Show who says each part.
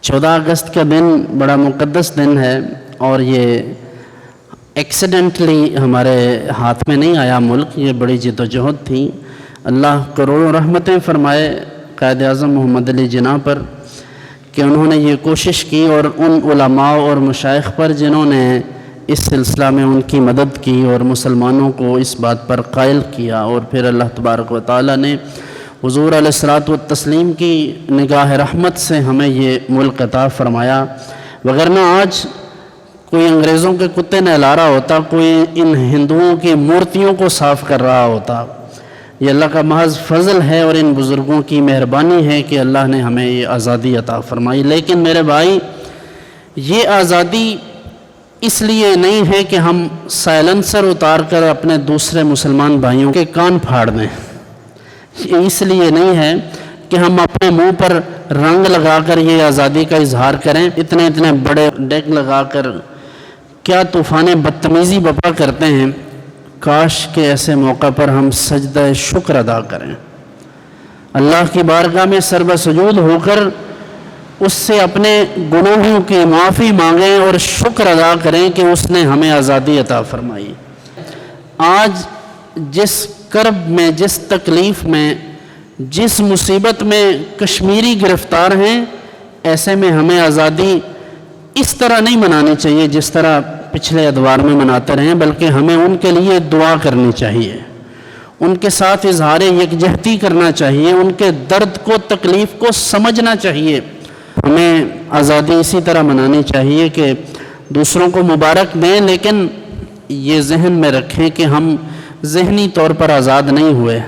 Speaker 1: 14 अगस्त का दिन बड़ा मुक़द्दस दिन है और ये एक्सीडेंटली हमारे हाथ में नहीं आया मुल्क, ये बड़ी जिद्दोजहद थी। अल्लाह करोड़ों रहमतें फरमाए क़ायद आज़म मोहम्मद अली जिन्ना पर कि उन्होंने ये कोशिश की और उन उलमा और मशाइख पर जिन्होंने इस सिलसिला में उनकी मदद की और मुसलमानों को इस बात पर कायल किया। और फिर अल्लाह तबारक व तआला ने हुज़ूर अलैहिस्सलातु वत्तस्लीम की निगाह रहमत से हमें ये मुल्क अता फ़रमाया। वगरना आज कोई अंग्रेज़ों के कुत्ते नहला रहा होता, कोई इन हिंदुओं की मूर्तियों को साफ़ कर रहा होता। ये अल्लाह का महज फ़ज़ल है और इन बुज़ुर्गों की मेहरबानी है कि अल्लाह ने हमें ये आज़ादी अता फ़रमाई। लेकिन मेरे भाई, ये आज़ादी इसलिए नहीं है कि हम साइलेंसर उतार कर अपने दूसरे मुसलमान भाइयों के कान फाड़ दें। इसलिए नहीं है कि हम अपने मुंह पर रंग लगाकर ये आज़ादी का इजहार करें। इतने इतने बड़े डेग लगाकर क्या तूफ़ान बदतमीज़ी बपा करते हैं। काश के ऐसे मौका पर हम सजदा शुक्र अदा करें, अल्लाह की बारगाह में सर्वसजूद होकर उससे अपने गुनाहों की माफ़ी मांगें और शुक्र अदा करें कि उसने हमें आज़ादी अता फ़रमाई। आज जिस कर्ब में, जिस तकलीफ़ में, जिस मुसीबत में कश्मीरी गिरफ़्तार हैं, ऐसे में हमें आज़ादी इस तरह नहीं मनानी चाहिए जिस तरह पिछले अदवार में मनाते रहे, बल्कि हमें उनके लिए दुआ करनी चाहिए, उनके साथ इजहार यकजहती करना चाहिए, उनके दर्द को, तकलीफ़ को समझना चाहिए। हमें आज़ादी इसी तरह मनानी चाहिए कि दूसरों को मुबारक दें, लेकिन ये जहन में रखें कि हम ज़हनी तौर पर आज़ाद नहीं हुए।